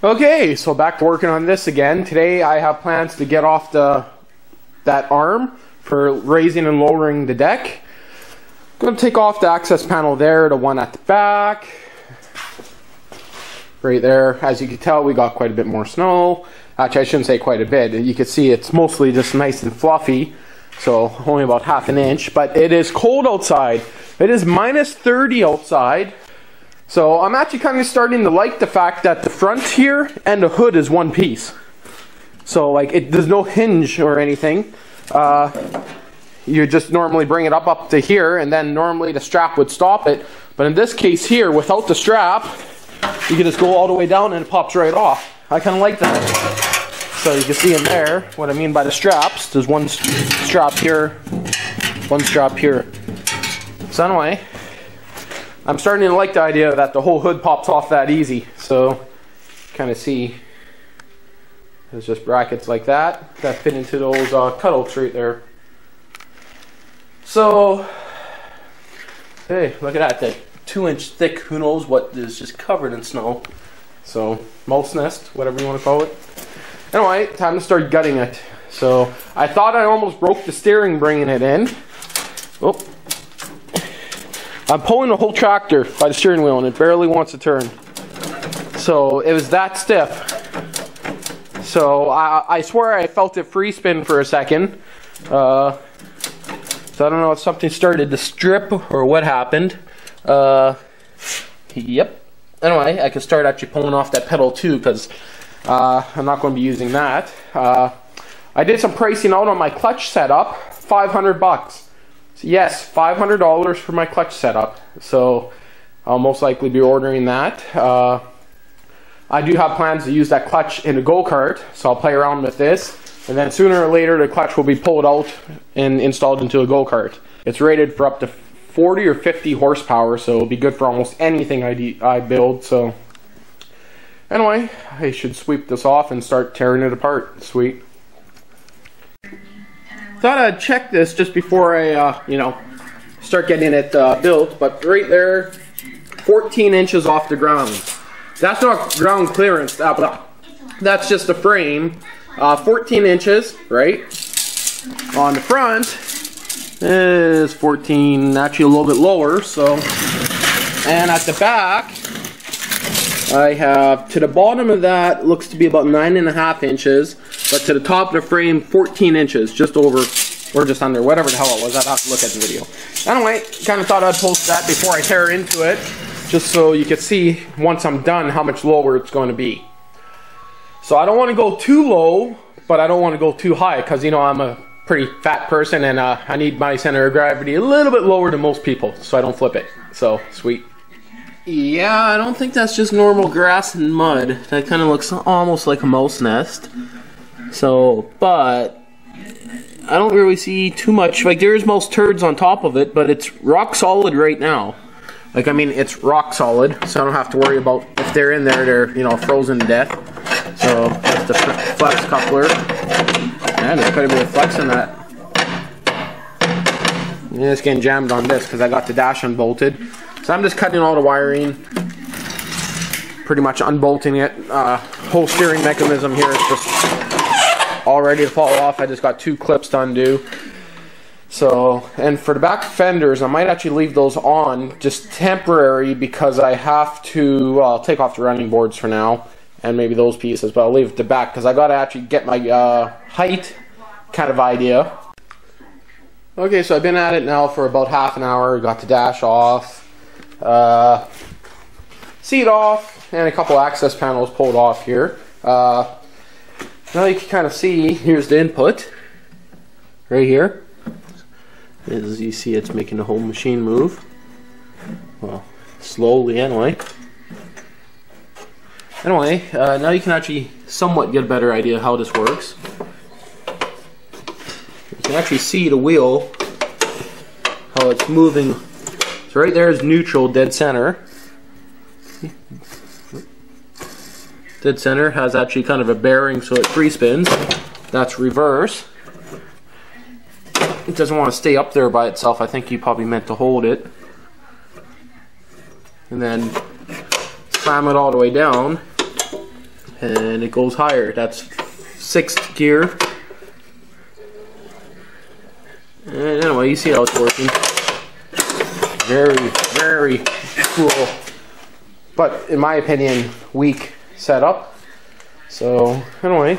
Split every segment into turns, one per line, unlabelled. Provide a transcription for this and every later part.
Okay, so back to working on this again. Today I have plans to get off that arm for raising and lowering the deck. I'm going to take off the access panel there, the one at the back. Right there. As you can tell, we got quite a bit more snow. Actually, I shouldn't say quite a bit. You can see it's mostly just nice and fluffy. So only about half an inch. But it is cold outside. It is minus 30 outside. So I'm actually kind of starting to like the fact that the front here and the hood is one piece. So like there's no hinge or anything. You just normally bring it up to here, and then normally the strap would stop it. But in this case here, without the strap, you can just go all the way down and it pops right off. I kind of like that. So you can see in there what I mean by the straps. There's one strap here, one strap here. So anyway, I'm starting to like the idea that the whole hood pops off that easy. So kind of see there's just brackets like that fit into those cutouts right there. So hey, look at that 2-inch thick, who knows what is just covered in snow. So mouse nest, whatever you want to call it. Anyway, time to start gutting it. So I thought I almost broke the steering bringing it in. Oh, I'm pulling the whole tractor by the steering wheel and it barely wants to turn. So it was that stiff. So I swear I felt it free spin for a second. So I don't know if something started to strip or what happened. Yep. Anyway, I can start actually pulling off that pedal too, because I'm not going to be using that. I did some pricing out on my clutch setup. $500. So yes, $500 for my clutch setup. So I'll most likely be ordering that. I do have plans to use that clutch in a go-kart, so I'll play around with this. And then sooner or later, the clutch will be pulled out and installed into a go-kart. It's rated for up to 40 or 50 horsepower, so it'll be good for almost anything I build. So anyway, I should sweep this off and start tearing it apart. Sweet. Thought I'd check this just before I, start getting it built. But right there, 14 inches off the ground. That's not ground clearance. That's just the frame. 14 inches, right? On the front is 14, actually a little bit lower. So, and at the back, I have to the bottom of that looks to be about 9.5 inches, but to the top of the frame, 14 inches, just over or just under, whatever the hell it was. I'd have to look at the video. Anyway, kind of thought I'd post that before I tear into it, just so you could see once I'm done how much lower it's going to be. So I don't want to go too low, but I don't want to go too high, because I'm a pretty fat person and I need my center of gravity a little bit lower than most people so I don't flip it. So sweet. Yeah, I don't think that's just normal grass and mud. That kind of looks almost like a mouse nest. So, but I don't really see too much. Like, there's mouse turds on top of it, but it's rock solid right now. Like, I mean, it's rock solid, so I don't have to worry about if they're in there, they're, frozen to death. So, that's the flex coupler. And there's quite a bit of flex in that. Yeah, it's getting jammed on this because I got the dash unbolted. So I'm just cutting all the wiring, pretty much unbolting it. Whole steering mechanism here is just all ready to fall off. I just got 2 clips to undo. So, and for the back fenders, I might actually leave those on, just temporary, because I have to, I'll take off the running boards for now, and maybe those pieces, but I'll leave it to back, because I got to actually get my height kind of idea. Okay, so I've been at it now for about half an hour. Got the dash off, seat off, and a couple access panels pulled off here. Now you can kind of see, here's the input, right here. As you see, it's making the whole machine move. Well, slowly anyway. Anyway, now you can actually somewhat get a better idea how this works. You can actually see the wheel, how it's moving. So right there is neutral, dead center. Dead center has actually kind of a bearing, so it free spins. That's reverse. It doesn't want to stay up there by itself. I think you probably meant to hold it. And then slam it all the way down. and it goes higher. That's 6th gear. And anyway, you see how it's working. Very, very cool. But in my opinion, weak setup. So anyway,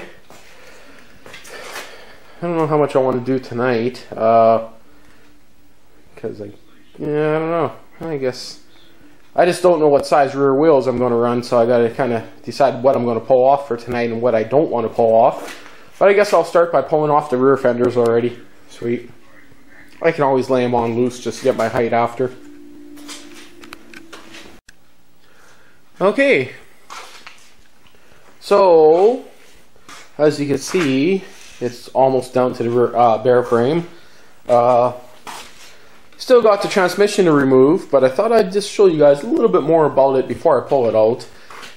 I don't know how much I want to do tonight. Because I don't know. I guess I just don't know what size rear wheels I'm going to run, so I got to kind of decide what I'm going to pull off for tonight and what I don't want to pull off. But I guess I'll start by pulling off the rear fenders already. Sweet. I can always lay them on loose just to get my height after. Okay. So, as you can see, it's almost down to the rear, bare frame. Still got the transmission to remove, but I thought I'd just show you guys a little bit more about it before I pull it out.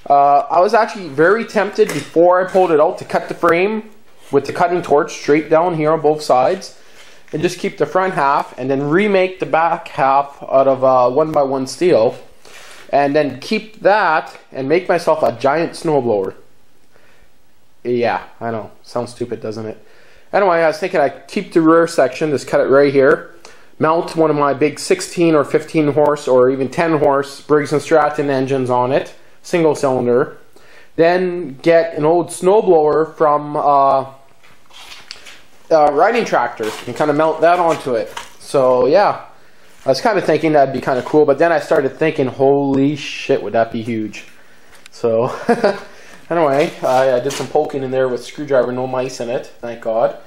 I was actually very tempted before I pulled it out to cut the frame with the cutting torch straight down here on both sides, and just keep the front half and then remake the back half out of 1x1 steel, and then keep that and make myself a giant snowblower. Yeah, I know, sounds stupid, doesn't it? Anyway, I was thinking I'd keep the rear section, just cut it right here, mount one of my big 16 or 15 horse or even 10 horse Briggs & Stratton engines on it, single cylinder, then get an old snowblower from riding tractor and kind of mount that onto it. So yeah, I was kind of thinking that'd be kind of cool, but then I started thinking, holy shit, would that be huge. So anyway, I did some poking in there with screwdriver, no mice in it, thank God.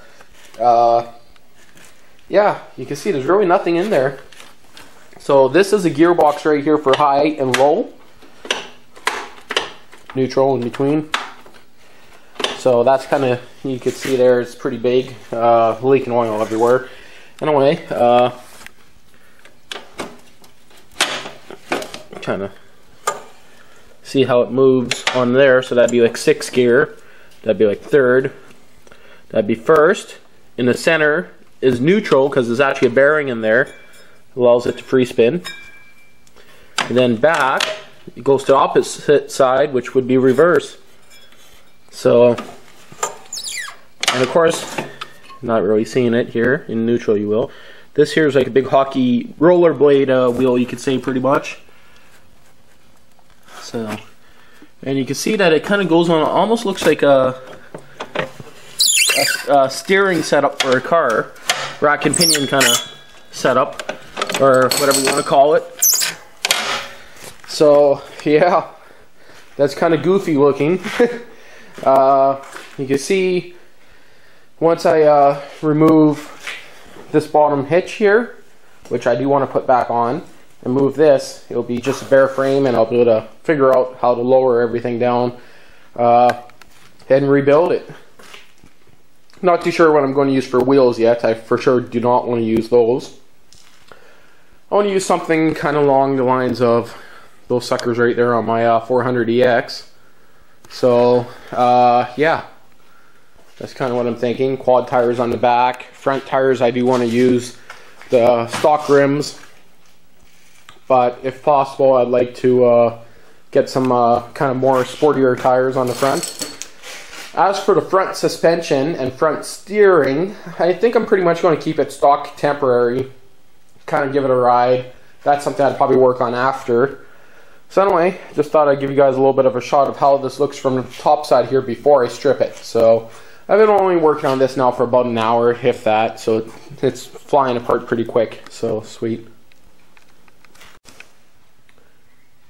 Yeah, you can see there's really nothing in there. So this is a gearbox right here for high and low, neutral in between. So that's kind of, you can see there, it's pretty big, leaking oil everywhere. Anyway, kind of see how it moves on there. So that'd be like 6th gear, that'd be like 3rd, that'd be 1st. In the center is neutral because there's actually a bearing in there, allows it to free spin. And then back, it goes to the opposite side, which would be reverse. So, and of course, not really seeing it here, in neutral you will. This here is like a big hockey rollerblade wheel, you could say, pretty much. So, and you can see that it kind of goes on, almost looks like a steering setup for a car, rack and pinion kind of setup, or whatever you want to call it. So yeah, that's kind of goofy looking. You can see once I remove this bottom hitch here, which I do want to put back on, and move this, it'll be just a bare frame, and I'll be able to figure out how to lower everything down and rebuild it. Not too sure what I'm going to use for wheels yet. I for sure do not want to use those. I want to use something kind of along the lines of those suckers right there on my 400EX. So yeah, that's kind of what I'm thinking. Quad tires on the back. Front tires, I do want to use the stock rims, but if possible I'd like to get some kind of more sportier tires on the front. As for the front suspension and front steering, I think I'm pretty much going to keep it stock temporary, kind of give it a ride. That's something I'd probably work on after. So anyway, just thought I'd give you guys a little bit of a shot of how this looks from the top side here before I strip it. So I've been only working on this now for about an hour, if that, so it's flying apart pretty quick, so sweet.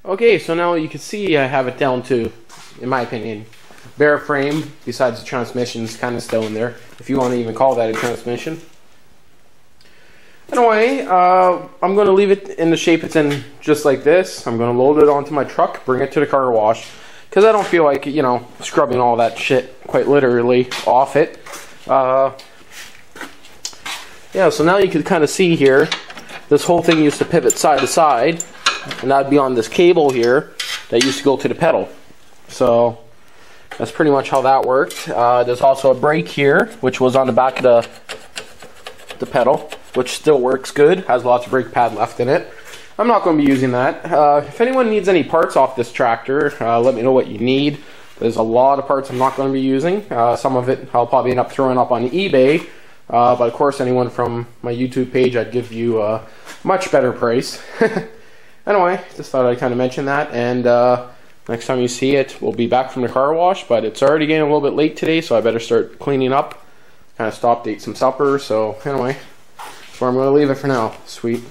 Okay, so now you can see I have it down to, in my opinion, bare frame, besides the transmission is kind of still in there, if you want to even call that a transmission. Anyway, I'm going to leave it in the shape it's in, just like this. I'm going to load it onto my truck, bring it to the car wash, because I don't feel like, you know, scrubbing all that shit, quite literally, off it. Yeah, so now you can kind of see here, this whole thing used to pivot side to side, and that'd be on this cable here that used to go to the pedal. So that's pretty much how that worked. There's also a brake here, which was on the back of the pedal, which still works good, has lots of brake pad left in it. I'm not going to be using that. If anyone needs any parts off this tractor, let me know what you need. There's a lot of parts I'm not going to be using. Some of it I'll probably end up throwing up on eBay. But of course, anyone from my YouTube page, I'd give you a much better price. Anyway, just thought I'd kind of mention that. And next time you see it, we'll be back from the car wash. But it's already getting a little bit late today, so I better start cleaning up. Kind of stopped to eat some supper. So anyway, that's where I'm going to leave it for now. Sweet.